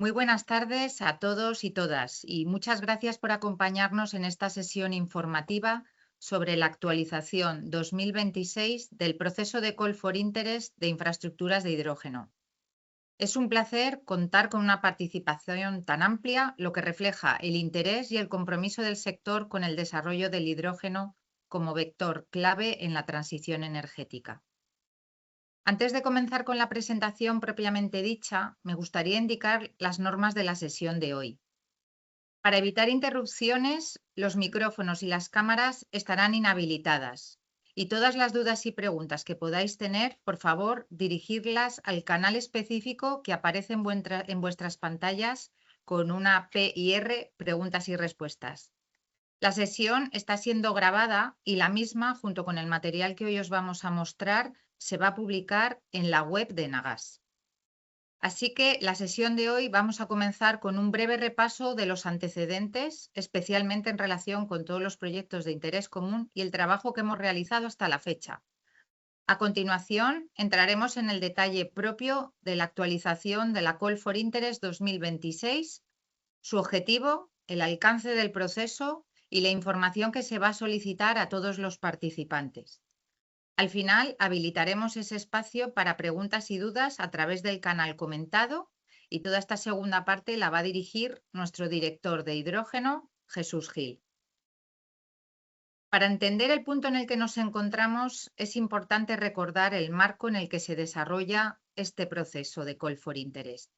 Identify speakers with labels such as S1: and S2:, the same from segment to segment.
S1: Muy buenas tardes a todos y todas y muchas gracias por acompañarnos en esta sesión informativa sobre la actualización 2026 del proceso de Call for Interest de infraestructuras de hidrógeno. Es un placer contar con una participación tan amplia, lo que refleja el interés y el compromiso del sector con el desarrollo del hidrógeno como vector clave en la transición energética. Antes de comenzar con la presentación propiamente dicha, me gustaría indicar las normas de la sesión de hoy. Para evitar interrupciones, los micrófonos y las cámaras estarán inhabilitadas y todas las dudas y preguntas que podáis tener, por favor, dirigirlas al canal específico que aparece en vuestras pantallas con una P y R, preguntas y respuestas. La sesión está siendo grabada y la misma, junto con el material que hoy os vamos a mostrar, se va a publicar en la web de Enagás. Así que la sesión de hoy vamos a comenzar con un breve repaso de los antecedentes, especialmente en relación con todos los proyectos de interés común y el trabajo que hemos realizado hasta la fecha. A continuación, entraremos en el detalle propio de la actualización de la Call for Interest 2026, su objetivo, el alcance del proceso y la información que se va a solicitar a todos los participantes. Al final, habilitaremos ese espacio para preguntas y dudas a través del canal comentado y toda esta segunda parte la va a dirigir nuestro director de hidrógeno, Jesús Gil. Para entender el punto en el que nos encontramos, es importante recordar el marco en el que se desarrolla este proceso de Call for Interest.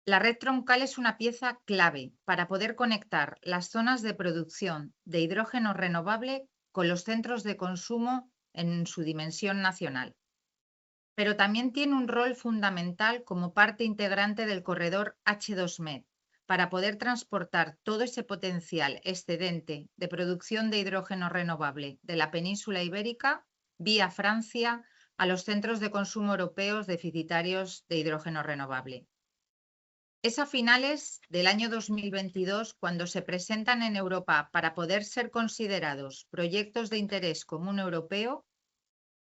S1: La red troncal es una pieza clave para poder conectar las zonas de producción de hidrógeno renovable con los centros de consumo en su dimensión nacional. Pero también tiene un rol fundamental como parte integrante del corredor H2Med para poder transportar todo ese potencial excedente de producción de hidrógeno renovable de la península ibérica vía Francia a los centros de consumo europeos deficitarios de hidrógeno renovable. Es a finales del año 2022 cuando se presentan en Europa para poder ser considerados proyectos de interés común europeo,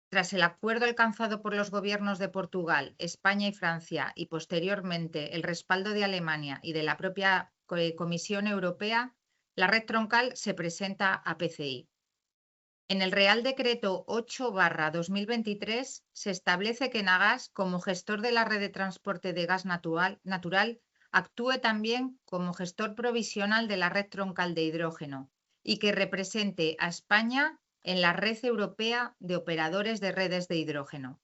S1: tras el acuerdo alcanzado por los gobiernos de Portugal, España y Francia y posteriormente el respaldo de Alemania y de la propia Comisión Europea, la red troncal se presenta a PCI. En el Real Decreto 8/2023 se establece que Enagás, como gestor de la red de transporte de gas natural, actúe también como gestor provisional de la red troncal de hidrógeno y que represente a España en la red europea de operadores de redes de hidrógeno.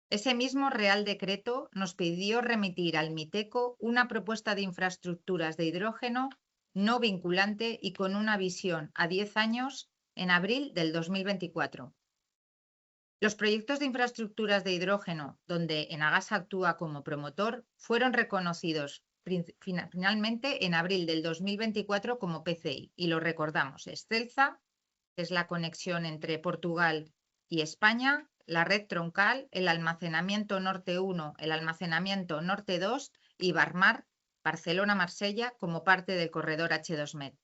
S1: Ese mismo Real Decreto nos pidió remitir al MITECO una propuesta de infraestructuras de hidrógeno no vinculante y con una visión a 10 años en abril del 2024. Los proyectos de infraestructuras de hidrógeno, donde Enagás actúa como promotor, fueron reconocidos finalmente en abril del 2024 como PCI. Y lo recordamos, es CELSA, que es la conexión entre Portugal y España, la red troncal, el almacenamiento Norte 1, el almacenamiento Norte 2 y Barmar, Barcelona-Marsella, como parte del corredor H2Med.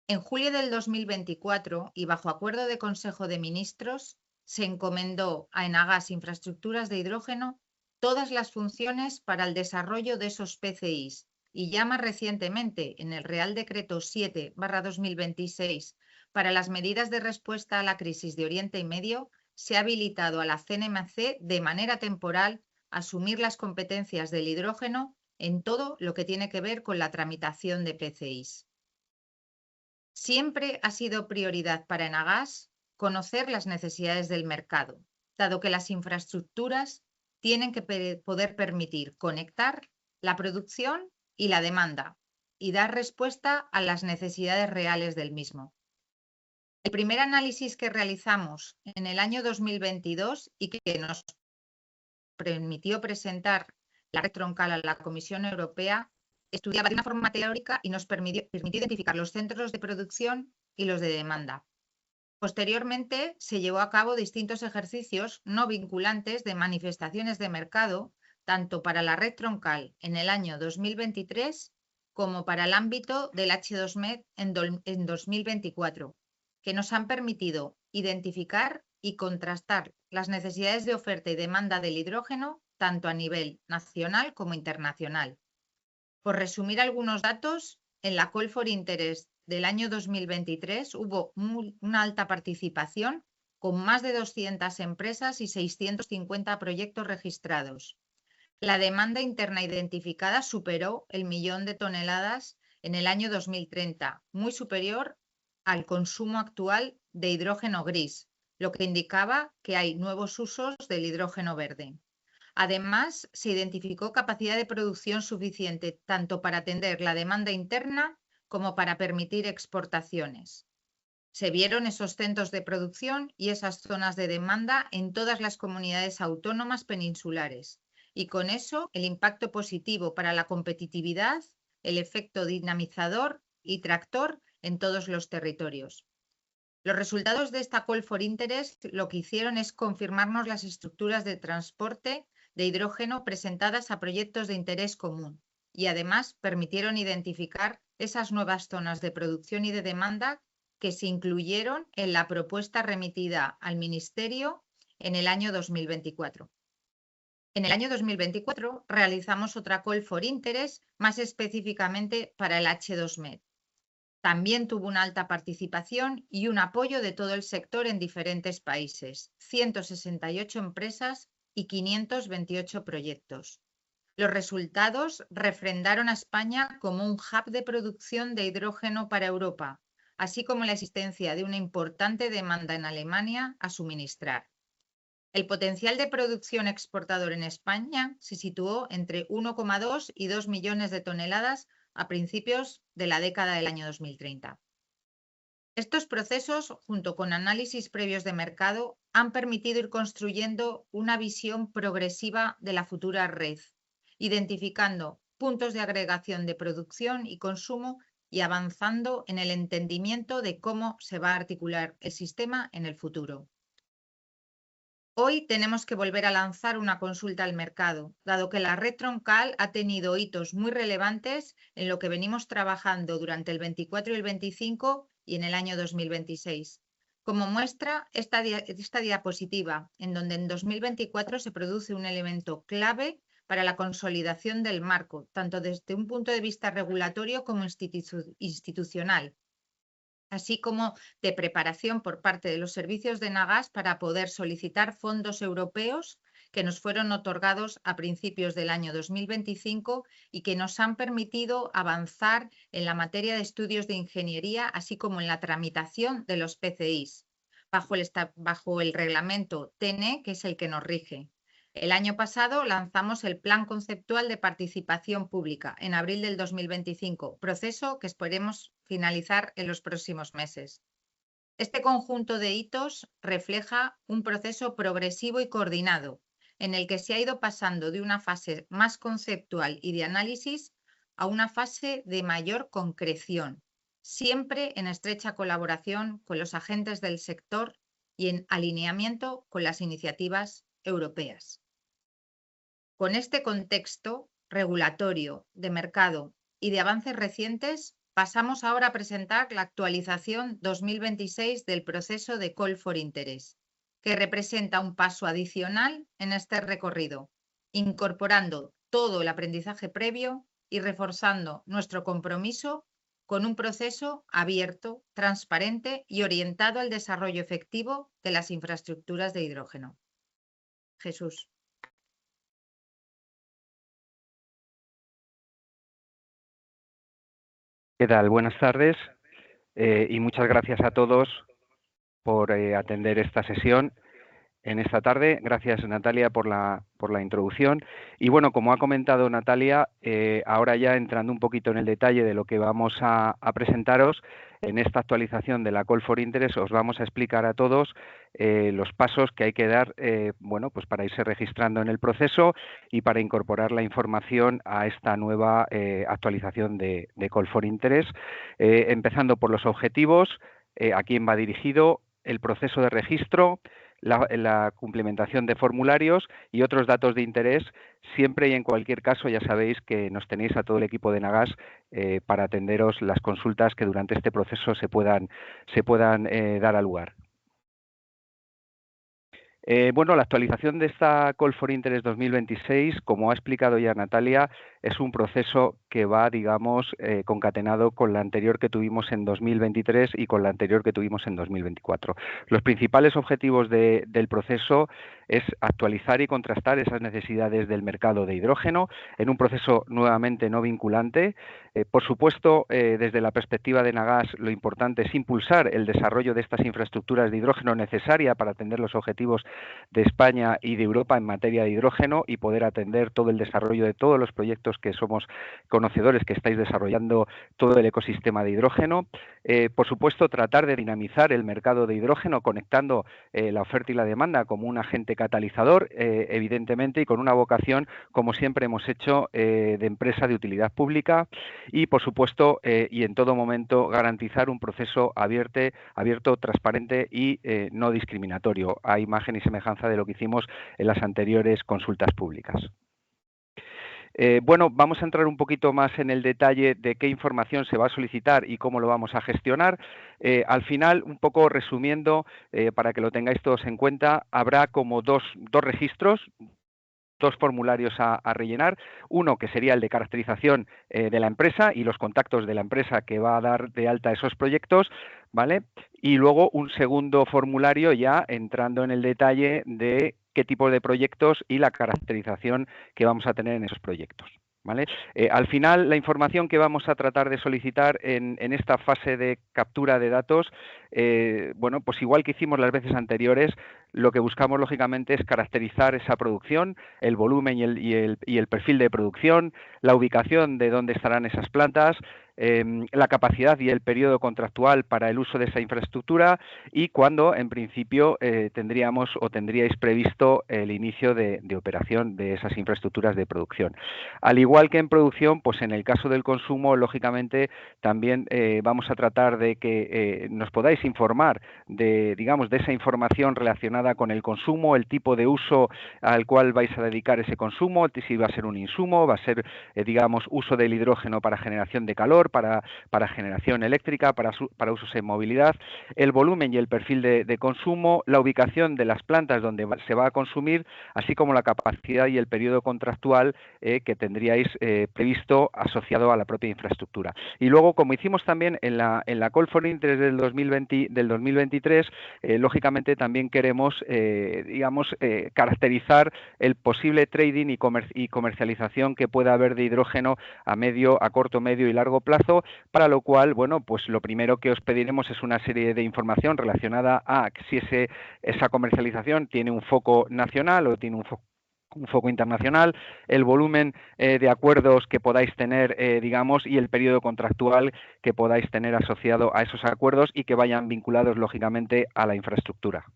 S1: En julio del 2024 y bajo acuerdo de Consejo de Ministros, se encomendó a Enagás Infraestructuras de Hidrógeno todas las funciones para el desarrollo de esos PCIs y ya más recientemente en el Real Decreto 7/2026 para las medidas de respuesta a la crisis de Oriente y Medio, se ha habilitado a la CNMC de manera temporal a asumir las competencias del hidrógeno en todo lo que tiene que ver con la tramitación de PCIs. Siempre ha sido prioridad para Enagás conocer las necesidades del mercado, dado que las infraestructuras tienen que poder permitir conectar la producción y la demanda y dar respuesta a las necesidades reales del mismo. El primer análisis que realizamos en el año 2022 y que nos permitió presentar la red troncal a la Comisión Europea estudiaba de una forma teórica y nos permitió identificar los centros de producción y los de demanda. Posteriormente, se llevó a cabo distintos ejercicios no vinculantes de manifestaciones de mercado, tanto para la red troncal en el año 2023 como para el ámbito del H2Med en 2024, que nos han permitido identificar y contrastar las necesidades de oferta y demanda del hidrógeno tanto a nivel nacional como internacional, Por resumir algunos datos, en la Call for Interest del año 2023 hubo una alta participación con más de 200 empresas y 650 proyectos registrados. La demanda interna identificada superó el 1.000.000 de toneladas en el año 2030, muy superior al consumo actual de hidrógeno gris, lo que indicaba que hay nuevos usos del hidrógeno verde. Además, se identificó capacidad de producción suficiente tanto para atender la demanda interna como para permitir exportaciones. Se vieron esos centros de producción y esas zonas de demanda en todas las comunidades autónomas peninsulares, y con eso el impacto positivo para la competitividad, el efecto dinamizador y tractor en todos los territorios. Los resultados de esta Call for Interest lo que hicieron es confirmarnos las estructuras de transporte de hidrógeno presentadas a proyectos de interés común y además permitieron identificar esas nuevas zonas de producción y de demanda que se incluyeron en la propuesta remitida al Ministerio en el año 2024. En el año 2024 realizamos otra Call for Interest más específicamente para el H2Med. También tuvo una alta participación y un apoyo de todo el sector en diferentes países, 168 empresas y 528 proyectos. Los resultados refrendaron a España como un hub de producción de hidrógeno para Europa, así como la existencia de una importante demanda en Alemania a suministrar. El potencial de producción exportador en España se situó entre 1,2 y 2 millones de toneladas a principios de la década del año 2030. Estos procesos, junto con análisis previos de mercado, han permitido ir construyendo una visión progresiva de la futura red, identificando puntos de agregación de producción y consumo y avanzando en el entendimiento de cómo se va a articular el sistema en el futuro. Hoy tenemos que volver a lanzar una consulta al mercado, dado que la red troncal ha tenido hitos muy relevantes en lo que venimos trabajando durante el 24 y el 25 y en el año 2026. Como muestra esta diapositiva, en donde en 2024 se produce un elemento clave para la consolidación del marco, tanto desde un punto de vista regulatorio como institucional, así como de preparación por parte de los servicios de Nagas para poder solicitar fondos europeos que nos fueron otorgados a principios del año 2025 y que nos han permitido avanzar en la materia de estudios de ingeniería, así como en la tramitación de los PCIs, bajo el reglamento TNE, que es el que nos rige. El año pasado lanzamos el Plan Conceptual de Participación Pública en abril del 2025, proceso que esperemos finalizar en los próximos meses. Este conjunto de hitos refleja un proceso progresivo y coordinado, en el que se ha ido pasando de una fase más conceptual y de análisis a una fase de mayor concreción, siempre en estrecha colaboración con los agentes del sector y en alineamiento con las iniciativas europeas. Con este contexto regulatorio, de mercado y de avances recientes, pasamos ahora a presentar la actualización 2026 del proceso de Call for Interest, que representa un paso adicional en este recorrido, incorporando todo el aprendizaje previo y reforzando nuestro compromiso con un proceso abierto, transparente y orientado al desarrollo efectivo de las infraestructuras de hidrógeno. Jesús.
S2: ¿Qué tal? Buenas tardes y muchas gracias a todos por atender esta sesión en esta tarde. Gracias, Natalia, por la introducción. Y bueno, como ha comentado Natalia, ahora ya entrando un poquito en el detalle de lo que vamos a presentaros, en esta actualización de la Call for Interest os vamos a explicar a todos los pasos que hay que dar bueno, pues para irse registrando en el proceso y para incorporar la información a esta nueva actualización de Call for Interest, empezando por los objetivos, a quién va dirigido, el proceso de registro, la cumplimentación de formularios y otros datos de interés. Siempre y en cualquier caso ya sabéis que nos tenéis a todo el equipo de Nagas para atenderos las consultas que durante este proceso se puedan dar a lugar. Bueno, la actualización de esta Call for Interest 2026, como ha explicado ya Natalia, es un proceso que va, digamos, concatenado con la anterior que tuvimos en 2023 y con la anterior que tuvimos en 2024. Los principales objetivos del proceso es actualizar y contrastar esas necesidades del mercado de hidrógeno en un proceso nuevamente no vinculante. Por supuesto, desde la perspectiva de Enagas, lo importante es impulsar el desarrollo de estas infraestructuras de hidrógeno necesaria para atender los objetivos de España y de Europa en materia de hidrógeno y poder atender todo el desarrollo de todos los proyectos que somos conocedores que estáis desarrollando todo el ecosistema de hidrógeno. Por supuesto, tratar de dinamizar el mercado de hidrógeno conectando la oferta y la demanda como un agente catalizador, evidentemente, y con una vocación, como siempre hemos hecho, de empresa de utilidad pública y, por supuesto, y en todo momento, garantizar un proceso abierto, transparente y no discriminatorio, a imagen y semejanza de lo que hicimos en las anteriores consultas públicas. Bueno, vamos a entrar un poquito más en el detalle de qué información se va a solicitar y cómo lo vamos a gestionar. Al final, un poco resumiendo, para que lo tengáis todos en cuenta, habrá como dos registros, dos formularios a rellenar, uno que sería el de caracterización de la empresa y los contactos de la empresa que va a dar de alta esos proyectos, ¿vale? Y luego un segundo formulario ya entrando en el detalle de qué tipo de proyectos y la caracterización que vamos a tener en esos proyectos. ¿Vale? Al final, la información que vamos a tratar de solicitar en esta fase de captura de datos, bueno, pues igual que hicimos las veces anteriores, lo que buscamos lógicamente es caracterizar esa producción, el volumen y el perfil de producción, la ubicación de dónde estarán esas plantas, la capacidad y el periodo contractual para el uso de esa infraestructura y cuándo, en principio, tendríamos o tendríais previsto el inicio de operación de esas infraestructuras de producción. Al igual que en producción, pues en el caso del consumo, lógicamente, también vamos a tratar de que nos podáis informar de, digamos, de esa información relacionada con el consumo, el tipo de uso al cual vais a dedicar ese consumo, si va a ser un insumo, va a ser, digamos, uso del hidrógeno para generación de calor, para generación eléctrica, para usos en movilidad, el volumen y el perfil de consumo, la ubicación de las plantas donde se va a consumir, así como la capacidad y el periodo contractual que tendríais previsto asociado a la propia infraestructura. Y luego, como hicimos también en la Call for Interest del 2023, lógicamente también queremos, digamos, caracterizar el posible trading y comercialización que pueda haber de hidrógeno a corto, medio y largo plazo, para lo cual, bueno, pues lo primero que os pediremos es una serie de información relacionada a si esa comercialización tiene un foco nacional o tiene un foco internacional, el volumen de acuerdos que podáis tener, digamos, y el periodo contractual que podáis tener asociado a esos acuerdos y que vayan vinculados, lógicamente, a la infraestructura.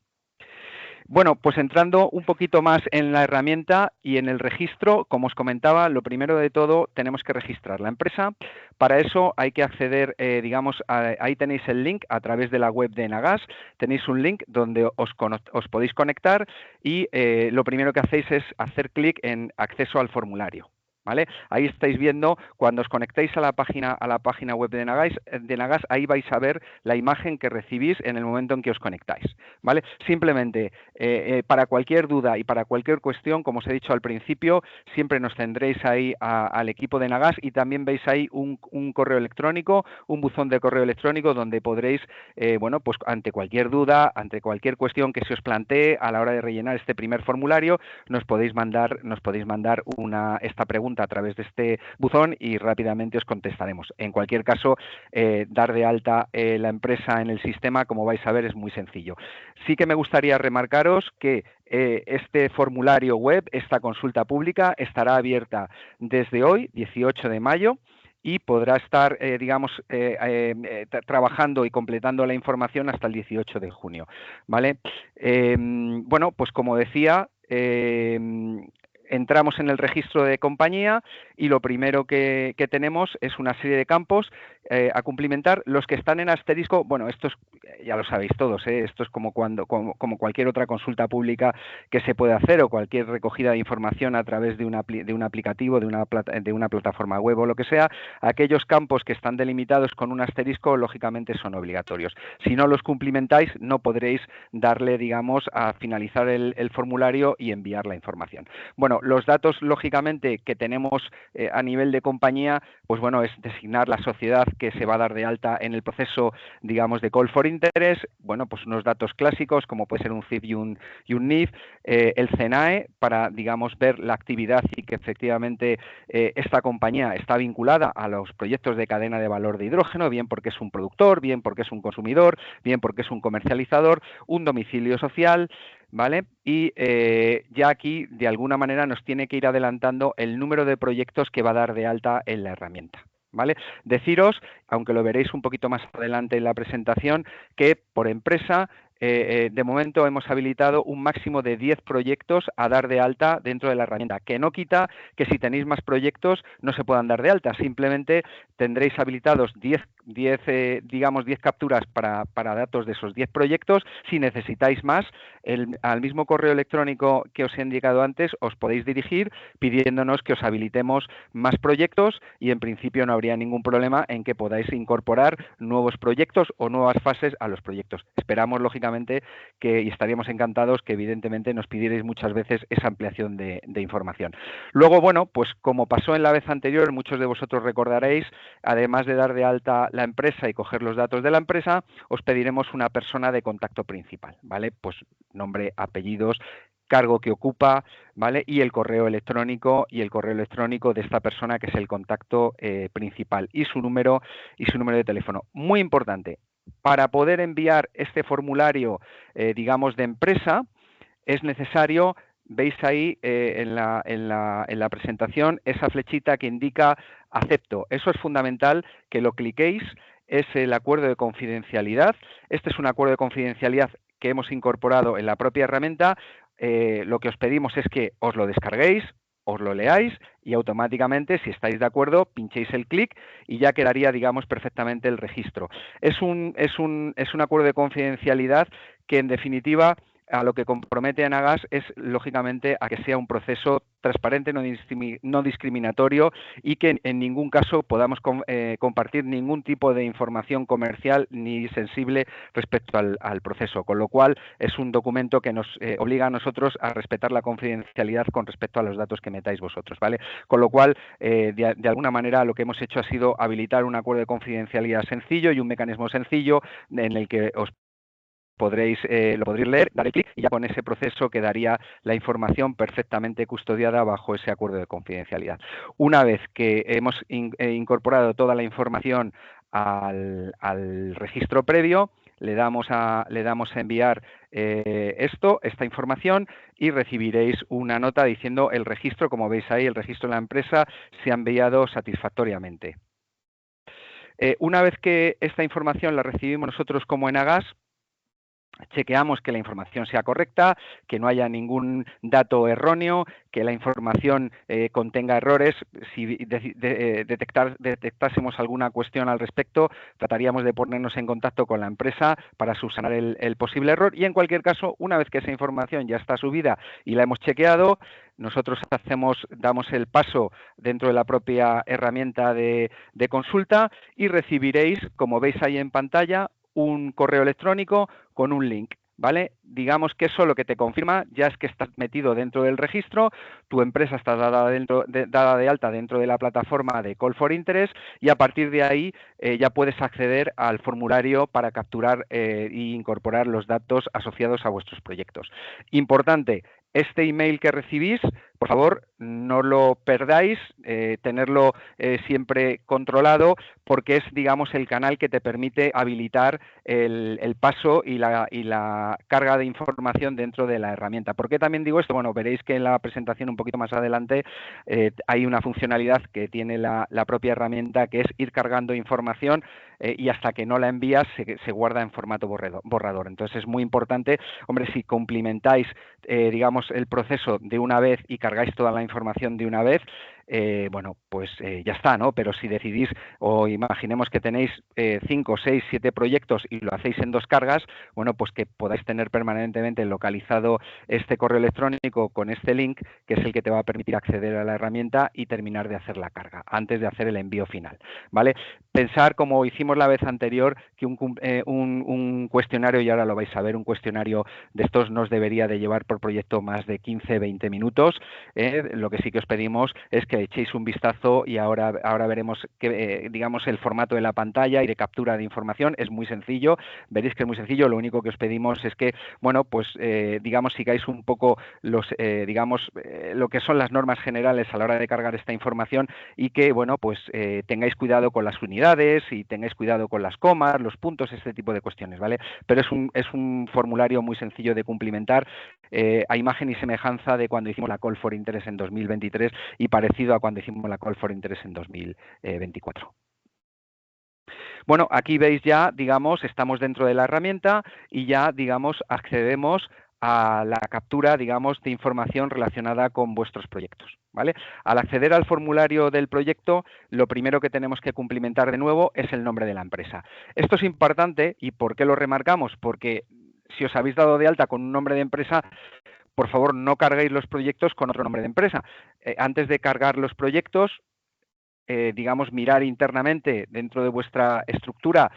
S2: Bueno, pues entrando un poquito más en la herramienta y en el registro, como os comentaba, lo primero de todo tenemos que registrar la empresa. Para eso hay que acceder, digamos, ahí tenéis el link a través de la web de Enagas, tenéis un link donde os podéis conectar y lo primero que hacéis es hacer clic en acceso al formulario. ¿Vale? Ahí estáis viendo, cuando os conectéis a la página web de Enagas, ahí vais a ver la imagen que recibís en el momento en que os conectáis, ¿vale? Simplemente, para cualquier duda y para cualquier cuestión, como os he dicho al principio, siempre nos tendréis ahí al equipo de Enagas y también veis ahí un correo electrónico, un buzón de correo electrónico donde podréis, bueno, pues ante cualquier duda, ante cualquier cuestión que se os plantee a la hora de rellenar este primer formulario, nos podéis mandar esta pregunta a través de este buzón y rápidamente os contestaremos. En cualquier caso, dar de alta la empresa en el sistema, como vais a ver, es muy sencillo. Sí que me gustaría remarcaros que este formulario web, esta consulta pública, estará abierta desde hoy, 18 de mayo, y podrá estar, digamos, trabajando y completando la información hasta el 18 de junio, ¿vale? Bueno, pues como decía, entramos en el registro de compañía y lo primero que tenemos es una serie de campos a cumplimentar. Los que están en asterisco, bueno, esto es ya lo sabéis todos, esto es como cualquier otra consulta pública que se puede hacer o cualquier recogida de información a través de un aplicativo, de una plataforma web o lo que sea. Aquellos campos que están delimitados con un asterisco, lógicamente son obligatorios. Si no los cumplimentáis, no podréis darle, digamos, a finalizar el formulario y enviar la información. Bueno, los datos, lógicamente, que tenemos a nivel de compañía, pues bueno, es designar la sociedad que se va a dar de alta en el proceso, digamos, de Call for Interest. Bueno, pues unos datos clásicos, como puede ser un CIF y un NIF, el CNAE, para, digamos, ver la actividad y que efectivamente esta compañía está vinculada a los proyectos de cadena de valor de hidrógeno, bien porque es un productor, bien porque es un consumidor, bien porque es un comercializador, un domicilio social, ¿vale? Y ya aquí, de alguna manera, nos tiene que ir adelantando el número de proyectos que va a dar de alta en la herramienta, ¿vale? Deciros, aunque lo veréis un poquito más adelante en la presentación, que por empresa de momento hemos habilitado un máximo de 10 proyectos a dar de alta dentro de la herramienta, que no quita que si tenéis más proyectos no se puedan dar de alta, simplemente tendréis habilitados 10 capturas para datos de esos 10 proyectos. Si necesitáis más, al mismo correo electrónico que os he indicado antes, os podéis dirigir pidiéndonos que os habilitemos más proyectos y en principio no habría ningún problema en que podáis incorporar nuevos proyectos o nuevas fases a los proyectos. Esperamos, lógicamente, y estaríamos encantados que evidentemente nos pidierais muchas veces esa ampliación de información. Luego, bueno, pues como pasó en la vez anterior, muchos de vosotros recordaréis, además de dar de alta la empresa y coger los datos de la empresa, os pediremos una persona de contacto principal, ¿vale? Pues nombre, apellidos, cargo que ocupa, ¿vale? Y el correo electrónico de esta persona que es el contacto principal y su número de teléfono. Muy importante, para poder enviar este formulario, digamos, de empresa, es necesario, veis ahí en la presentación, esa flechita que indica acepto. Eso es fundamental que lo cliquéis, es el acuerdo de confidencialidad. Este es un acuerdo de confidencialidad que hemos incorporado en la propia herramienta. Lo que os pedimos es que os lo descarguéis, os lo leáis y automáticamente, si estáis de acuerdo, pinchéis el clic y ya quedaría, digamos, perfectamente el registro. Es un acuerdo de confidencialidad que, en definitiva, a lo que compromete a Enagas es, lógicamente, a que sea un proceso transparente, no discriminatorio y que en ningún caso podamos compartir ningún tipo de información comercial ni sensible respecto al proceso, con lo cual es un documento que nos obliga a nosotros a respetar la confidencialidad con respecto a los datos que metáis vosotros, ¿vale? Con lo cual, de alguna manera, lo que hemos hecho ha sido habilitar un acuerdo de confidencialidad sencillo y un mecanismo sencillo en el que os lo podréis leer, darle clic y ya con ese proceso quedaría la información perfectamente custodiada bajo ese acuerdo de confidencialidad. Una vez que hemos incorporado toda la información al registro previo, le damos a enviar esta información y recibiréis una nota diciendo el registro, como veis ahí, el registro de la empresa se ha enviado satisfactoriamente. Una vez que esta información la recibimos nosotros como Enagas, chequeamos que la información sea correcta, que no haya ningún dato erróneo, que la información contenga errores. Si detectásemos alguna cuestión al respecto, trataríamos de ponernos en contacto con la empresa para subsanar el posible error y, en cualquier caso, una vez que esa información ya está subida y la hemos chequeado, nosotros damos el paso dentro de la propia herramienta de consulta y recibiréis, como veis ahí en pantalla, un correo electrónico con un link, ¿vale? Digamos que eso lo que te confirma ya es que estás metido dentro del registro, tu empresa está dada de alta dentro de la plataforma de Call for Interest y a partir de ahí ya puedes acceder al formulario para capturar e incorporar los datos asociados a vuestros proyectos. Importante, este email que recibís, por favor, no lo perdáis, tenerlo siempre controlado, porque es, digamos, el canal que te permite habilitar el paso y la carga de información dentro de la herramienta. ¿Por qué también digo esto? Bueno, veréis que en la presentación un poquito más adelante hay una funcionalidad que tiene la propia herramienta, que es ir cargando información y hasta que no la envías se guarda en formato borrador. Entonces es muy importante, hombre, si cumplimentáis digamos, el proceso de una vez y cargáis toda la información de una vez, bueno, pues ya está, ¿no? Pero si decidís, o imaginemos que tenéis 5, 6, 7 proyectos y lo hacéis en 2 cargas, bueno, pues que podáis tener permanentemente localizado este correo electrónico con este link, que es el que te va a permitir acceder a la herramienta y terminar de hacer la carga, antes de hacer el envío final, ¿vale? Pensar, como hicimos la vez anterior, que un cuestionario, y ahora lo vais a ver, un cuestionario de estos nos debería de llevar por proyecto más de 15, 20 minutos. Lo que sí que os pedimos es que echéis un vistazo y ahora veremos que, digamos, el formato de la pantalla y de captura de información es muy sencillo. Veréis que es muy sencillo. Lo único que os pedimos es que, bueno, pues digamos, sigáis un poco lo que son las normas generales a la hora de cargar esta información y que, bueno, pues tengáis cuidado con las unidades y tengáis cuidado con las comas, los puntos, este tipo de cuestiones, ¿vale? Pero es un formulario muy sencillo de cumplimentar, a imagen y semejanza de cuando hicimos la Call for Interest en 2023 y parecido a cuando hicimos la Call for Interest en 2024. Bueno, aquí veis ya, digamos, estamos dentro de la herramienta y ya, digamos, accedemos a la captura, digamos, de información relacionada con vuestros proyectos, ¿vale? Al acceder al formulario del proyecto, lo primero que tenemos que cumplimentar de nuevo es el nombre de la empresa. Esto es importante, ¿y por qué lo remarcamos? Porque si os habéis dado de alta con un nombre de empresa, por favor, no carguéis los proyectos con otro nombre de empresa. Antes de cargar los proyectos, digamos, mirar internamente dentro de vuestra estructura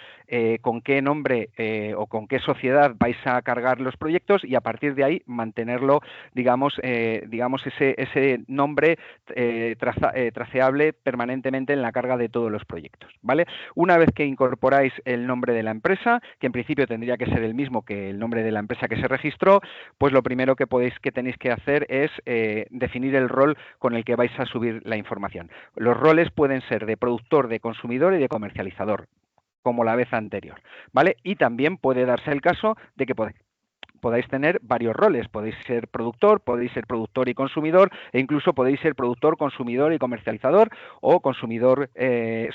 S2: con qué nombre o con qué sociedad vais a cargar los proyectos y a partir de ahí mantenerlo, digamos, ese nombre traceable permanentemente en la carga de todos los proyectos, ¿vale? Una vez que incorporáis el nombre de la empresa, que en principio tendría que ser el mismo que el nombre de la empresa que se registró, pues lo primero que tenéis que hacer es definir el rol con el que vais a subir la información. Los roles pueden ser de productor, de consumidor y de comercializador, como la vez anterior, ¿vale? Y también puede darse el caso de que podáis tener varios roles, podéis ser productor y consumidor, e incluso podéis ser productor, consumidor y comercializador, o consumidor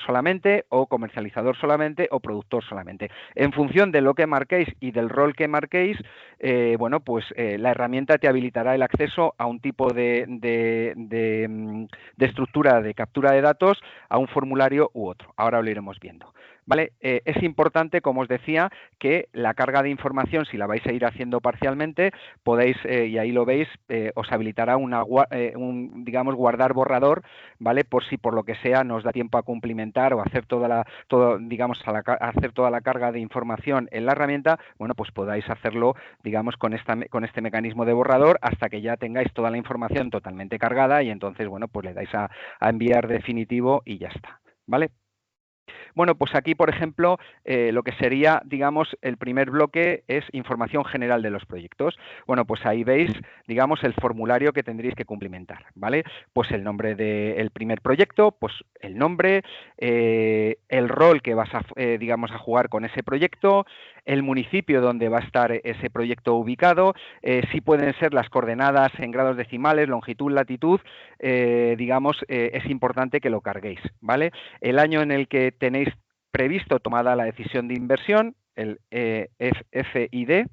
S2: solamente, o comercializador solamente, o productor solamente. En función de lo que marquéis y del rol que marquéis, bueno, pues la herramienta te habilitará el acceso a un tipo de estructura de captura de datos, a un formulario u otro. Ahora lo iremos viendo, ¿vale? Es importante, como os decía, que la carga de información, si la vais a ir haciendo parcialmente, podéis, y ahí lo veis, os habilitará digamos, guardar borrador, ¿vale? Por si por lo que sea nos da tiempo a cumplimentar o hacer hacer toda la carga de información en la herramienta, bueno, pues podáis hacerlo, digamos, con este mecanismo de borrador hasta que ya tengáis toda la información totalmente cargada y entonces, bueno, pues le dais a enviar definitivo y ya está, ¿vale? Bueno, pues aquí, por ejemplo, lo que sería, digamos, el primer bloque es información general de los proyectos. Bueno, pues ahí veis, digamos, el formulario que tendréis que cumplimentar, ¿vale? Pues el nombre del primer proyecto, pues el nombre, el rol que vas digamos, a jugar con ese proyecto, el municipio donde va a estar ese proyecto ubicado, si pueden ser las coordenadas en grados decimales, longitud, latitud, digamos, es importante que lo carguéis, ¿vale? El año en el que tenéis previsto tomada la decisión de inversión, el FID,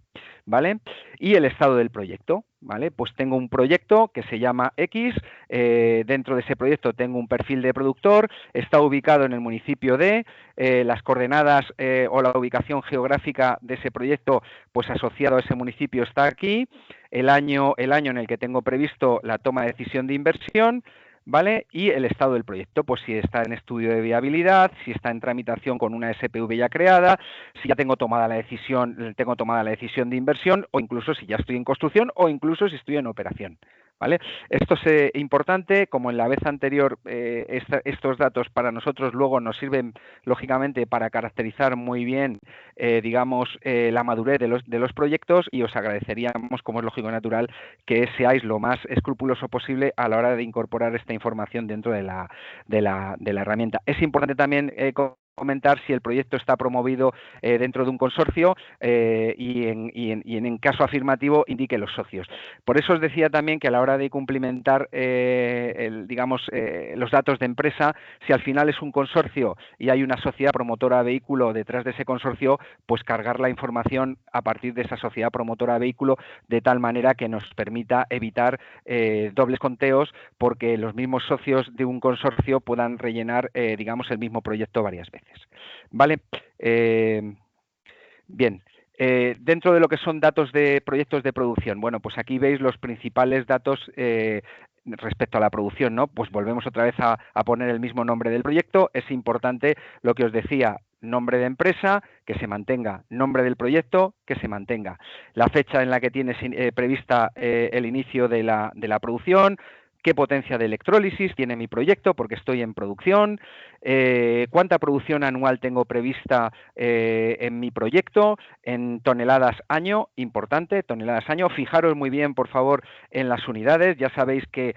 S2: ¿vale? Y el estado del proyecto, ¿vale? Pues tengo un proyecto que se llama X, dentro de ese proyecto tengo un perfil de productor, está ubicado en el municipio de, las coordenadas o la ubicación geográfica de ese proyecto, pues asociado a ese municipio está aquí, el año en el que tengo previsto la toma de decisión de inversión, ¿vale? Y el estado del proyecto, pues si está en estudio de viabilidad, si está en tramitación con una SPV ya creada, si ya tengo tomada la decisión de inversión, o incluso si ya estoy en construcción, o incluso si estoy en operación, ¿vale? Esto es importante, como en la vez anterior, estos datos para nosotros luego nos sirven, lógicamente, para caracterizar muy bien, digamos, la madurez de los proyectos, y os agradeceríamos, como es lógico y natural, que seáis lo más escrupuloso posible a la hora de incorporar esta información dentro de la herramienta. Es importante también comentar si el proyecto está promovido dentro de un consorcio y en caso afirmativo indique los socios. Por eso os decía también que a la hora de cumplimentar los datos de empresa, si al final es un consorcio y hay una sociedad promotora vehículo detrás de ese consorcio, pues cargar la información a partir de esa sociedad promotora vehículo de tal manera que nos permita evitar dobles conteos, porque los mismos socios de un consorcio puedan rellenar el mismo proyecto varias veces. ¿Vale? Bien. Dentro de lo que son datos de proyectos de producción, bueno, pues aquí veis los principales datos respecto a la producción, ¿no? Pues volvemos otra vez a poner el mismo nombre del proyecto. Es importante lo que os decía, nombre de empresa, que se mantenga, nombre del proyecto, que se mantenga, la fecha en la que tienes prevista el inicio de la producción, qué potencia de electrólisis tiene mi proyecto, porque estoy en producción, cuánta producción anual tengo prevista en mi proyecto, en toneladas año, importante, toneladas año. Fijaros muy bien, por favor, en las unidades. Ya sabéis que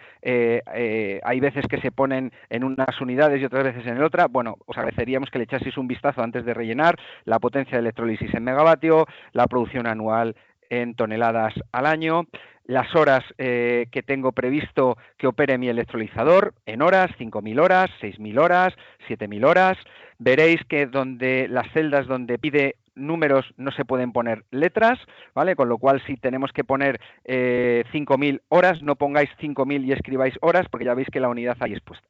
S2: hay veces que se ponen en unas unidades y otras veces en otra. Bueno, os agradeceríamos que le echaseis un vistazo antes de rellenar la potencia de electrólisis en megavatio, la producción anual en toneladas al año, las horas que tengo previsto que opere mi electrolizador en horas, 5.000 horas, 6.000 horas, 7.000 horas. Veréis que donde las celdas donde pide números no se pueden poner letras, ¿vale? Con lo cual, si tenemos que poner 5.000 horas, no pongáis 5.000 y escribáis horas, porque ya veis que la unidad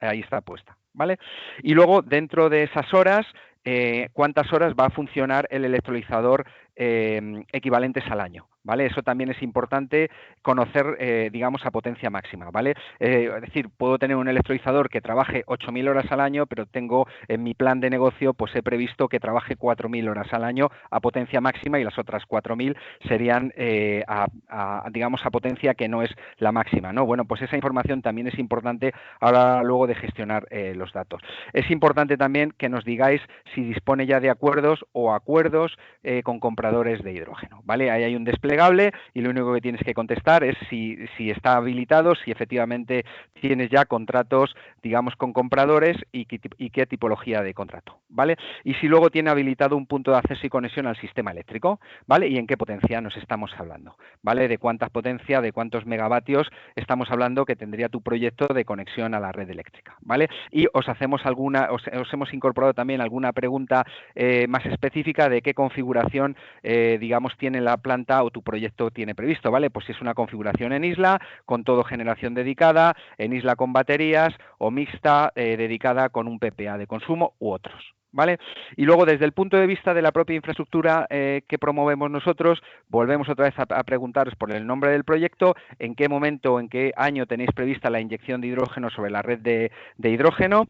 S2: ahí está puesta, ¿vale? Y luego, dentro de esas horas, cuántas horas va a funcionar el electrolizador equivalentes al año, ¿vale? Eso también es importante conocer, a potencia máxima, ¿vale? Es decir, puedo tener un electrolizador que trabaje 8.000 horas al año, pero tengo en mi plan de negocio, pues he previsto que trabaje 4.000 horas al año a potencia máxima y las otras 4.000 serían a potencia que no es la máxima, ¿no? Bueno, pues esa información también es importante a la hora luego de gestionar los datos. Es importante también que nos digáis si dispone ya de acuerdos o acuerdos con compradores de hidrógeno, ¿vale? Ahí hay un desplegable y lo único que tienes que contestar es si está habilitado, si efectivamente tienes ya contratos, con compradores y qué tipología de contrato, ¿vale? Y si luego tiene habilitado un punto de acceso y conexión al sistema eléctrico, ¿vale? Y en qué potencia nos estamos hablando, ¿vale? De cuánta potencia, de cuántos megavatios estamos hablando que tendría tu proyecto de conexión a la red eléctrica, ¿vale? Y os hemos incorporado también alguna pregunta más específica de qué configuración, tiene la planta o tu proyecto tiene previsto, ¿vale? Pues si es una configuración en isla, con todo generación dedicada, en isla con baterías o mixta, dedicada con un PPA de consumo u otros, ¿vale? Y luego, desde el punto de vista de la propia infraestructura que promovemos nosotros, volvemos otra vez a preguntaros por el nombre del proyecto, en qué momento, en qué año tenéis prevista la inyección de hidrógeno sobre la red de hidrógeno,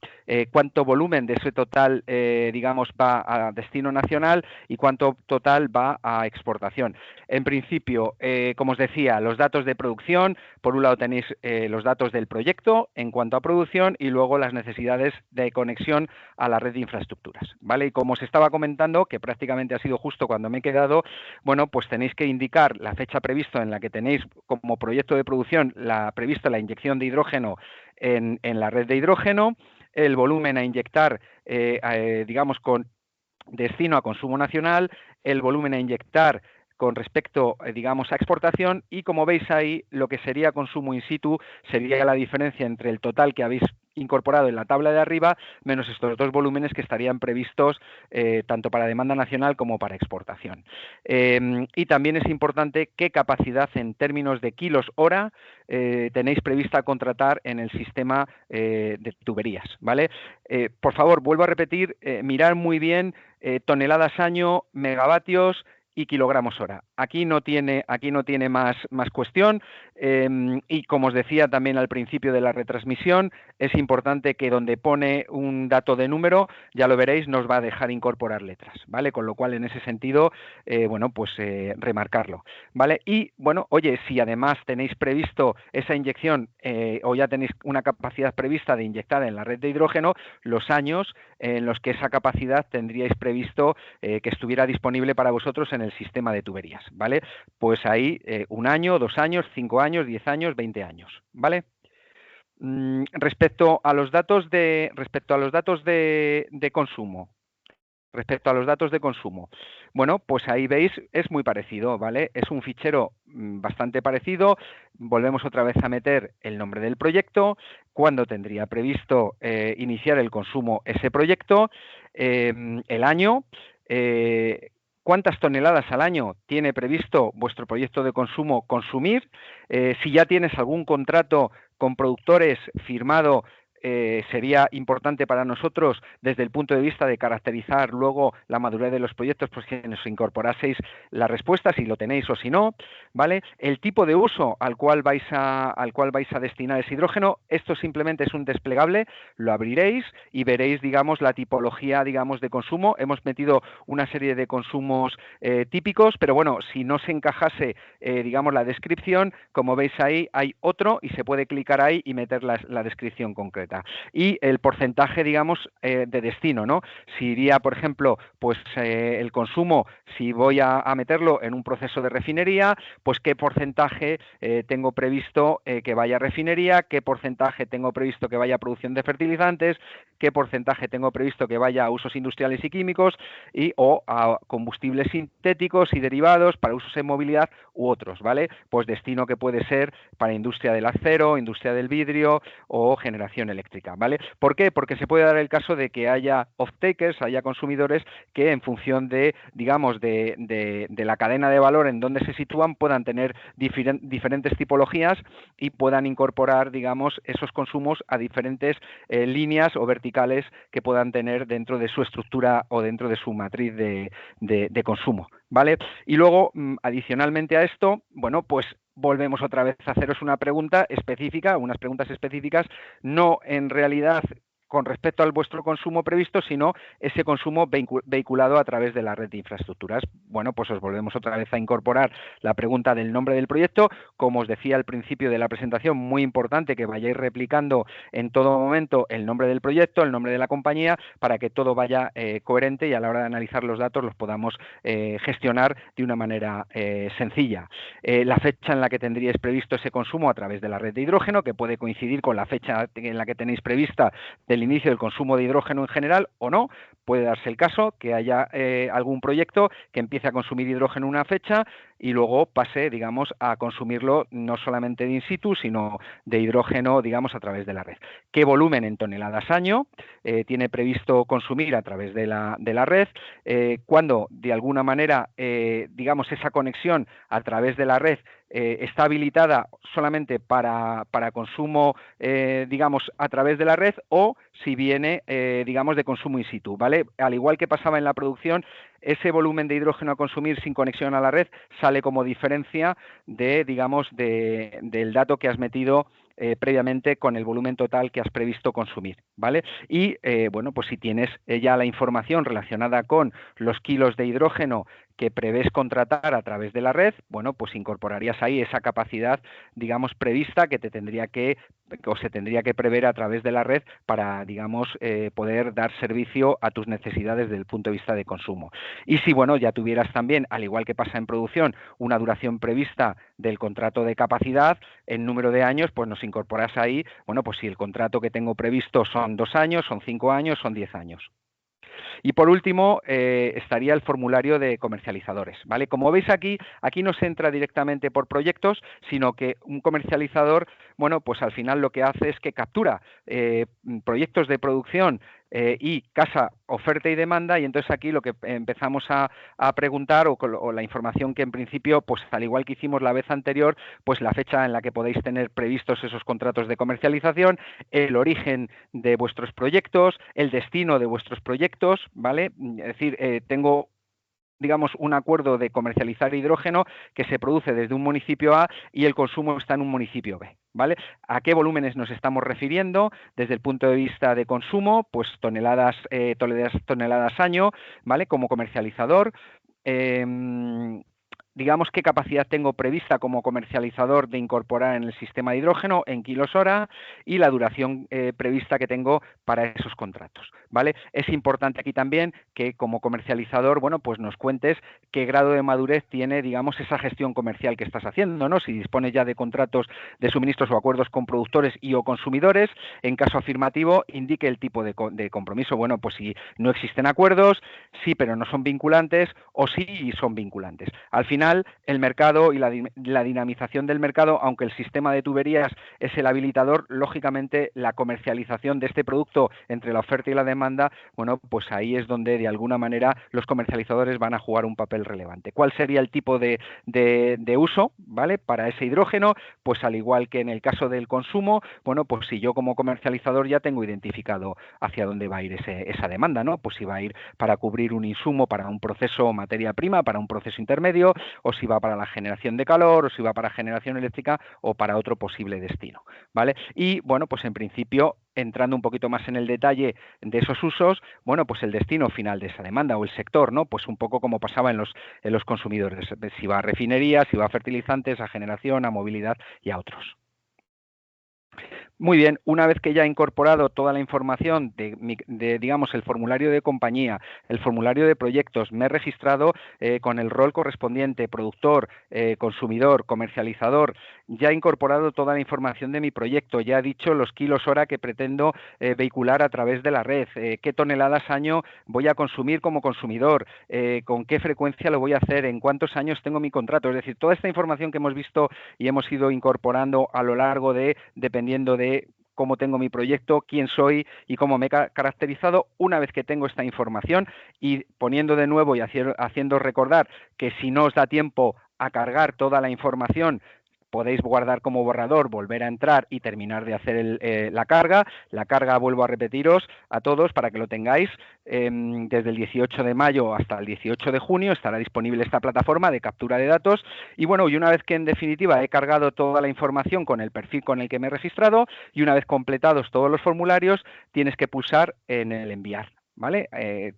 S2: cuánto volumen de ese total, va a destino nacional y cuánto total va a exportación. En principio, como os decía, los datos de producción, por un lado tenéis los datos del proyecto en cuanto a producción y luego las necesidades de conexión a la red de infraestructuras, ¿vale? Y como os estaba comentando, que prácticamente ha sido justo cuando me he quedado, bueno, pues tenéis que indicar la fecha prevista en la que tenéis como proyecto de producción prevista la inyección de hidrógeno en la red de hidrógeno, el volumen a inyectar, con destino a consumo nacional, el volumen a inyectar con respecto, a exportación, y como veis ahí, lo que sería consumo in situ sería la diferencia entre el total que habéis incorporado en la tabla de arriba menos estos dos volúmenes que estarían previstos tanto para demanda nacional como para exportación. Y también es importante qué capacidad en términos de kilos hora tenéis prevista contratar en el sistema de tuberías, ¿vale? Por favor, vuelvo a repetir, mirar muy bien toneladas año, megavatios y kilogramos hora. Aquí no tiene más cuestión, y como os decía también al principio de la retransmisión, es importante que donde pone un dato de número, ya lo veréis, nos va a dejar incorporar letras, ¿vale? Con lo cual, en ese sentido, remarcarlo, ¿vale? Y, bueno, oye, si además tenéis previsto esa inyección o ya tenéis una capacidad prevista de inyectar en la red de hidrógeno, los años en los que esa capacidad tendríais previsto que estuviera disponible para vosotros en el sistema de tuberías, ¿vale? Pues ahí 1 año, 2 años, 5 años, 10 años, 20 años, ¿vale? Respecto a los datos de consumo, Respecto a los datos de consumo, bueno, pues ahí veis, es muy parecido, ¿vale? Es un fichero bastante parecido. Volvemos otra vez a meter el nombre del proyecto, cuándo tendría previsto iniciar el consumo ese proyecto, el año, cuántas toneladas al año tiene previsto vuestro proyecto de consumo consumir, si ya tienes algún contrato con productores firmado. Sería importante para nosotros desde el punto de vista de caracterizar luego la madurez de los proyectos, pues que nos incorporaseis la respuesta, si lo tenéis o si no, ¿vale? El tipo de uso al cual vais a destinar ese hidrógeno, esto simplemente es un desplegable, lo abriréis y veréis, digamos, la tipología, digamos, de consumo. Hemos metido una serie de consumos típicos, pero bueno, si no se encajase, digamos, la descripción, como veis ahí, hay otro y se puede clicar ahí y meter la descripción concreta. Y el porcentaje, digamos, de destino, ¿no? Si iría, por ejemplo, pues el consumo, si voy a meterlo en un proceso de refinería, pues qué porcentaje tengo previsto que vaya a refinería, qué porcentaje tengo previsto que vaya a producción de fertilizantes, qué porcentaje tengo previsto que vaya a usos industriales y químicos o a combustibles sintéticos y derivados para usos en movilidad u otros, ¿vale? Pues destino que puede ser para industria del acero, industria del vidrio o generación eléctrica, ¿vale? ¿Por qué? Porque se puede dar el caso de que haya off-takers, haya consumidores que en función de, digamos, de la cadena de valor en donde se sitúan puedan tener diferentes tipologías y puedan incorporar, digamos, esos consumos a diferentes líneas o verticales que puedan tener dentro de su estructura o dentro de su matriz de consumo, ¿vale? Y luego, adicionalmente a esto, bueno, pues volvemos otra vez a haceros una pregunta específica, unas preguntas específicas, no en realidad con respecto al vuestro consumo previsto, sino ese consumo vehiculado a través de la red de infraestructuras. Bueno, pues os volvemos otra vez a incorporar la pregunta del nombre del proyecto. Como os decía al principio de la presentación, muy importante que vayáis replicando en todo momento el nombre del proyecto, el nombre de la compañía, para que todo vaya coherente y a la hora de analizar los datos los podamos gestionar de una manera sencilla. La fecha en la que tendríais previsto ese consumo a través de la red de hidrógeno, que puede coincidir con la fecha en la que tenéis prevista del inicio del consumo de hidrógeno en general o no. Puede darse el caso que haya algún proyecto que empiece a consumir hidrógeno en una fecha y luego pase, digamos, a consumirlo no solamente de in situ, sino de hidrógeno, digamos, a través de la red. ¿Qué volumen en toneladas año tiene previsto consumir a través de la red? Cuando, de alguna manera, digamos, esa conexión a través de la red está habilitada solamente para consumo, digamos, a través de la red o si viene, digamos, de consumo in situ, ¿vale? Al igual que pasaba en la producción, ese volumen de hidrógeno a consumir sin conexión a la red sale como diferencia de, digamos, del dato que has metido previamente con el volumen total que has previsto consumir, ¿vale? Y, bueno, pues si tienes ya la información relacionada con los kilos de hidrógeno que prevés contratar a través de la red, bueno, pues incorporarías ahí esa capacidad, digamos, prevista que te tendría que o se tendría que prever a través de la red para, digamos, poder dar servicio a tus necesidades desde el punto de vista de consumo. Y si, bueno, ya tuvieras también, al igual que pasa en producción, una duración prevista del contrato de capacidad, en número de años, pues nos incorporas ahí, bueno, pues si el contrato que tengo previsto son 2 años, son 5 años, son 10 años. Y por último, estaría el formulario de comercializadores, ¿vale? Como veis aquí no se entra directamente por proyectos, sino que un comercializador, bueno, pues al final lo que hace es que captura proyectos de producción y casa oferta y demanda, y entonces aquí lo que empezamos a preguntar o la información que en principio, pues al igual que hicimos la vez anterior, pues la fecha en la que podéis tener previstos esos contratos de comercialización, el origen de vuestros proyectos, el destino de vuestros proyectos, ¿vale? Es decir, tengo, digamos, un acuerdo de comercializar hidrógeno que se produce desde un municipio A y el consumo está en un municipio B, ¿vale? ¿A qué volúmenes nos estamos refiriendo? Desde el punto de vista de consumo, pues toneladas año, ¿vale? Como comercializador. digamos, qué capacidad tengo prevista como comercializador de incorporar en el sistema de hidrógeno en kilos hora y la duración prevista que tengo para esos contratos, ¿vale? Es importante aquí también que como comercializador, bueno, pues nos cuentes qué grado de madurez tiene, digamos, esa gestión comercial que estás haciendo, ¿no? Si dispones ya de contratos de suministros o acuerdos con productores y o consumidores, en caso afirmativo, indique el tipo de compromiso. Bueno, pues si no existen acuerdos, sí, pero no son vinculantes, o sí son vinculantes. Al final, el mercado y la dinamización del mercado, aunque el sistema de tuberías es el habilitador, lógicamente la comercialización de este producto entre la oferta y la demanda, bueno, pues ahí es donde de alguna manera los comercializadores van a jugar un papel relevante. ¿Cuál sería el tipo de uso, ¿vale? Para ese hidrógeno, pues al igual que en el caso del consumo, bueno, pues si yo como comercializador ya tengo identificado hacia dónde va a ir esa demanda, ¿no? Pues si va a ir para cubrir un insumo para un proceso o materia prima, para un proceso intermedio, o si va para la generación de calor, o si va para generación eléctrica o para otro posible destino, ¿vale? Y bueno, pues en principio, entrando un poquito más en el detalle de esos usos, bueno, pues el destino final de esa demanda o el sector, ¿no? Pues un poco como pasaba en los consumidores, si va a refinerías, si va a fertilizantes, a generación, a movilidad y a otros. Muy bien, una vez que ya he incorporado toda la información digamos, el formulario de compañía, el formulario de proyectos, me he registrado con el rol correspondiente, productor, consumidor, comercializador, ya he incorporado toda la información de mi proyecto, ya he dicho los kilos hora que pretendo vehicular a través de la red, qué toneladas año voy a consumir como consumidor, con qué frecuencia lo voy a hacer, en cuántos años tengo mi contrato, es decir, toda esta información que hemos visto y hemos ido incorporando a lo largo dependiendo de cómo tengo mi proyecto, quién soy y cómo me he caracterizado. Una vez que tengo esta información y poniendo de nuevo y haciendo recordar que si no os da tiempo a cargar toda la información, podéis guardar como borrador, volver a entrar y terminar de hacer la carga. La carga, vuelvo a repetiros a todos para que lo tengáis, desde el 18 de mayo hasta el 18 de junio estará disponible esta plataforma de captura de datos y bueno, y una vez que en definitiva he cargado toda la información con el perfil con el que me he registrado y una vez completados todos los formularios, tienes que pulsar en el enviar. ¿Vale?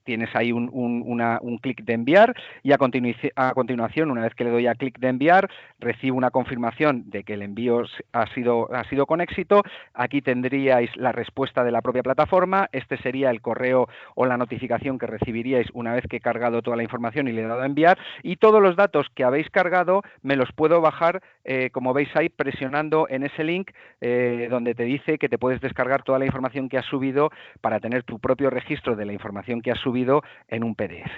S2: Tienes ahí un clic de enviar y a continuación, una vez que le doy a clic de enviar, recibo una confirmación de que el envío ha sido con éxito. Aquí tendríais la respuesta de la propia plataforma. Este sería el correo o la notificación que recibiríais una vez que he cargado toda la información y le he dado a enviar. Y todos los datos que habéis cargado me los puedo bajar, como veis ahí, presionando en ese link donde te dice que te puedes descargar toda la información que has subido para tener tu propio registro de la información que has subido en un PDF,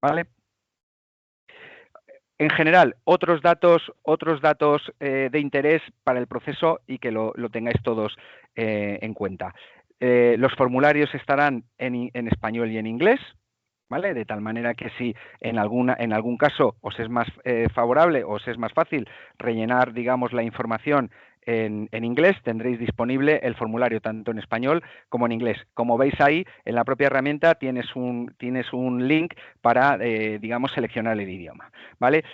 S2: ¿vale? En general, otros datos de interés para el proceso y que lo tengáis todos en cuenta. Los formularios estarán en español y en inglés, ¿vale? De tal manera que si en algún caso os es más favorable o os es más fácil rellenar, digamos, la información en inglés, tendréis disponible el formulario tanto en español como en inglés. Como veis ahí, en la propia herramienta tienes un link para, digamos, seleccionar el idioma, ¿vale?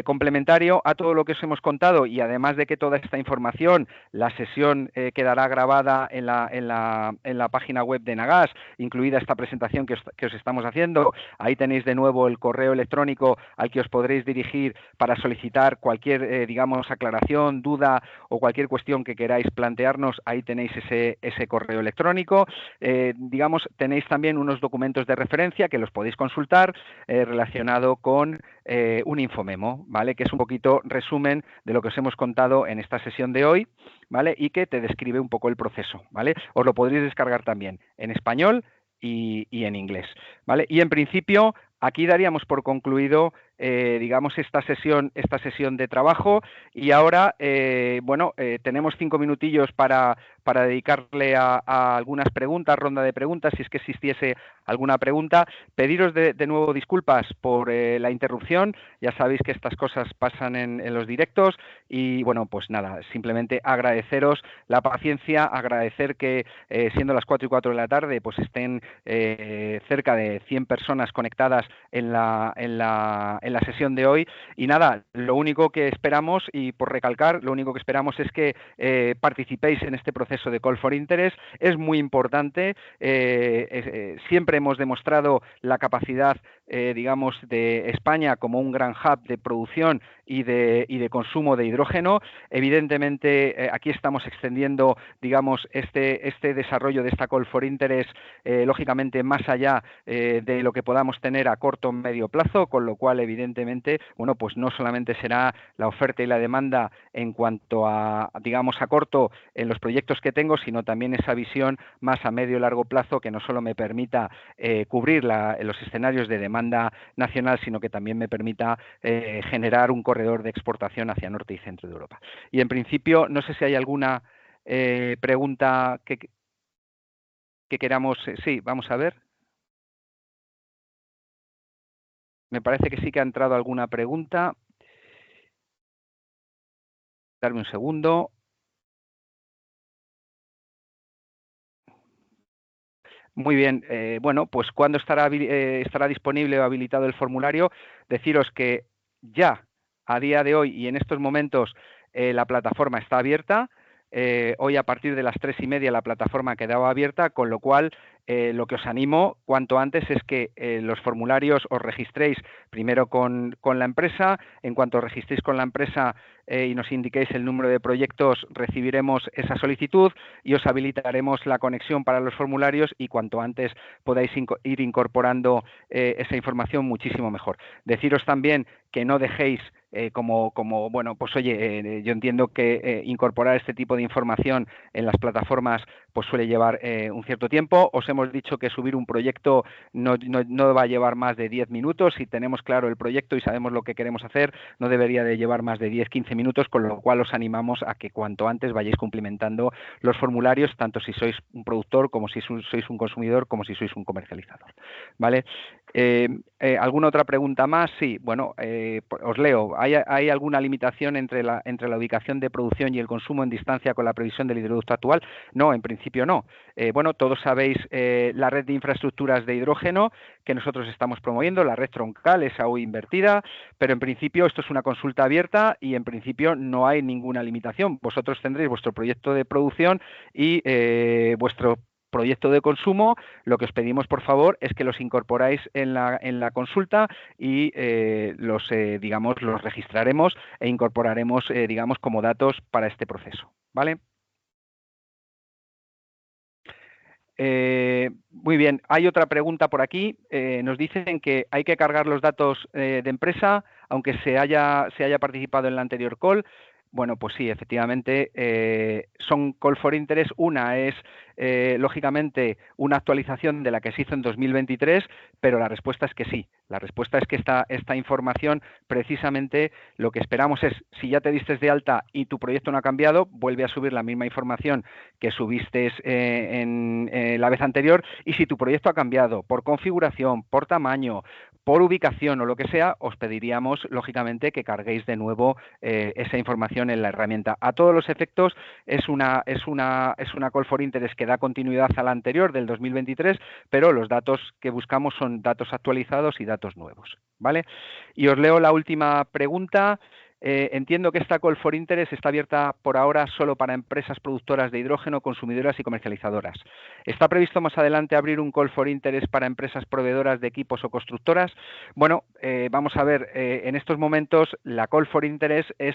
S2: Complementario a todo lo que os hemos contado y además de que toda esta información, la sesión quedará grabada en la página web de Nagas, incluida esta presentación que os estamos haciendo. Ahí tenéis de nuevo el correo electrónico al que os podréis dirigir para solicitar cualquier, digamos, aclaración, duda o cualquier cuestión que queráis plantearnos. Ahí tenéis ese correo electrónico. Digamos, tenéis también unos documentos de referencia que los podéis consultar relacionado con un infomemo, ¿vale? Que es un poquito resumen de lo que os hemos contado en esta sesión de hoy, ¿vale? Y que te describe un poco el proceso, ¿vale? Os lo podréis descargar también en español y en inglés, ¿vale? Y en principio aquí daríamos por concluido, digamos, esta sesión de trabajo y ahora, bueno, tenemos 5 minutillos para dedicarle a algunas preguntas, ronda de preguntas, si es que existiese alguna pregunta. Pediros de nuevo disculpas por la interrupción, ya sabéis que estas cosas pasan en los directos y, bueno, pues nada, simplemente agradeceros la paciencia, agradecer que siendo las 4:04 de la tarde, pues estén cerca de 100 personas conectadas en la sesión de hoy y nada, lo único que esperamos y por recalcar, lo único que esperamos es que participéis en este proceso de Call for Interest. Es muy importante, siempre hemos demostrado la capacidad digamos, de España como un gran hub de producción y de consumo de hidrógeno. Evidentemente, aquí estamos extendiendo, digamos, este desarrollo de esta Call for Interest, lógicamente, más allá de lo que podamos tener a corto o medio plazo, con lo cual, evidentemente, bueno, pues no solamente será la oferta y la demanda en cuanto a, digamos, a corto en los proyectos que tengo, sino también esa visión más a medio y largo plazo que no solo me permita cubrir los escenarios de demanda nacional, sino que también me permita generar un corredor de exportación hacia norte y centro de Europa. Y en principio, no sé si hay alguna pregunta que queramos. Sí, vamos a ver. Me parece que sí que ha entrado alguna pregunta. Darme un segundo. Muy bien, bueno, pues ¿cuándo estará disponible o habilitado el formulario? Deciros que ya a día de hoy y en estos momentos la plataforma está abierta. Hoy a partir de las 3:30 la plataforma ha quedado abierta, con lo cual lo que os animo cuanto antes es que los formularios os registréis primero con la empresa. En cuanto os registréis con la empresa y nos indiquéis el número de proyectos, recibiremos esa solicitud y os habilitaremos la conexión para los formularios, y cuanto antes podáis ir incorporando esa información, muchísimo mejor. Deciros también que no dejéis como bueno, pues oye, yo entiendo que incorporar este tipo de información en las plataformas pues suele llevar un cierto tiempo. Os hemos dicho que subir un proyecto no va a llevar más de 10 minutos. Si tenemos claro el proyecto y sabemos lo que queremos hacer, no debería de llevar más de 10-15 minutos, con lo cual os animamos a que cuanto antes vayáis cumplimentando los formularios, tanto si sois un productor, como si sois un consumidor, como si sois un comercializador, ¿vale? ¿Alguna otra pregunta más? Sí, bueno, os leo. ¿Hay alguna limitación entre la ubicación de producción y el consumo en distancia con la previsión del hidroducto actual? No, en principio no. Bueno, todos sabéis la red de infraestructuras de hidrógeno que nosotros estamos promoviendo, la red troncal, esa hoy invertida, pero en principio esto es una consulta abierta y en principio no hay ninguna limitación. Vosotros tendréis vuestro proyecto de producción y vuestro proyecto de consumo. Lo que os pedimos, por favor, es que los incorporáis en la consulta y los registraremos e incorporaremos, digamos, como datos para este proceso, ¿vale? Muy bien, hay otra pregunta por aquí. Nos dicen que hay que cargar los datos de empresa, aunque se haya participado en la anterior call. Bueno, pues sí, efectivamente, son Call for Interest. Una es, lógicamente, una actualización de la que se hizo en 2023, pero la respuesta es que sí. La respuesta es que esta información, precisamente, lo que esperamos es, si ya te diste de alta y tu proyecto no ha cambiado, vuelve a subir la misma información que subiste en la vez anterior, y si tu proyecto ha cambiado por configuración, por tamaño, por ubicación o lo que sea, os pediríamos, lógicamente, que carguéis de nuevo esa información en la herramienta. A todos los efectos, es una Call for Interest que da continuidad a la anterior, del 2023, pero los datos que buscamos son datos actualizados y datos nuevos, ¿vale? Y os leo la última pregunta. Entiendo que esta Call for Interest está abierta por ahora solo para empresas productoras de hidrógeno, consumidoras y comercializadoras. ¿Está previsto más adelante abrir un Call for Interest para empresas proveedoras de equipos o constructoras? Bueno, vamos a ver, en estos momentos la Call for Interest es,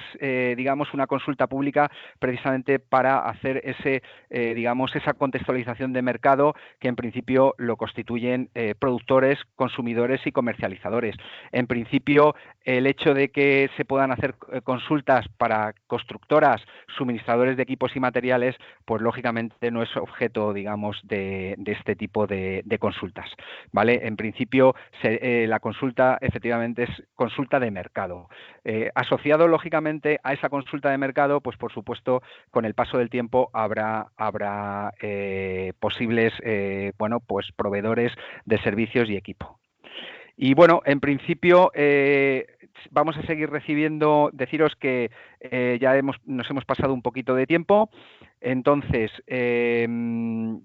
S2: digamos, una consulta pública precisamente para hacer esa contextualización de mercado, que en principio lo constituyen productores, consumidores y comercializadores. En principio, el hecho de que se puedan hacer consultas para constructoras, suministradores de equipos y materiales, pues lógicamente no es objeto, digamos, de este tipo de consultas, ¿vale? En principio, la consulta efectivamente es consulta de mercado. Asociado, lógicamente, a esa consulta de mercado, pues por supuesto, con el paso del tiempo habrá posibles, pues proveedores de servicios y equipo. Y bueno, en principio vamos a seguir recibiendo. Deciros que ya nos hemos pasado un poquito de tiempo, entonces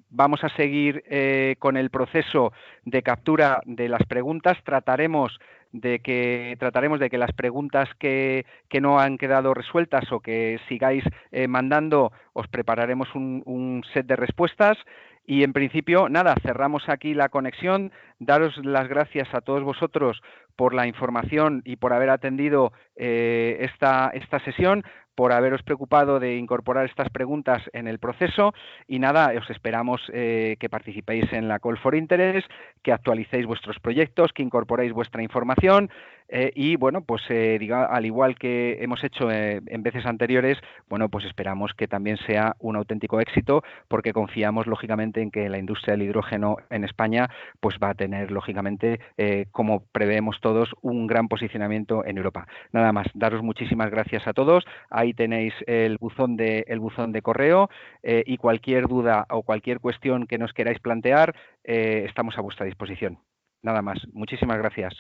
S2: vamos a seguir con el proceso de captura de las preguntas. Trataremos de que las preguntas que no han quedado resueltas o que sigáis mandando, os prepararemos un set de respuestas. Y en principio, nada, cerramos aquí la conexión. Daros las gracias a todos vosotros por la información y por haber atendido esta sesión, por haberos preocupado de incorporar estas preguntas en el proceso. Y nada, os esperamos que participéis en la Call for Interest, que actualicéis vuestros proyectos, que incorporéis vuestra información y, bueno, pues al igual que hemos hecho en veces anteriores, bueno, pues esperamos que también sea un auténtico éxito, porque confiamos, lógicamente, en que la industria del hidrógeno en España pues va a tener, lógicamente, como preveemos todos, un gran posicionamiento en Europa. Nada más, daros muchísimas gracias a todos. Ahí tenéis el buzón de correo y cualquier duda o cualquier cuestión que nos queráis plantear, estamos a vuestra disposición. Nada más, muchísimas gracias.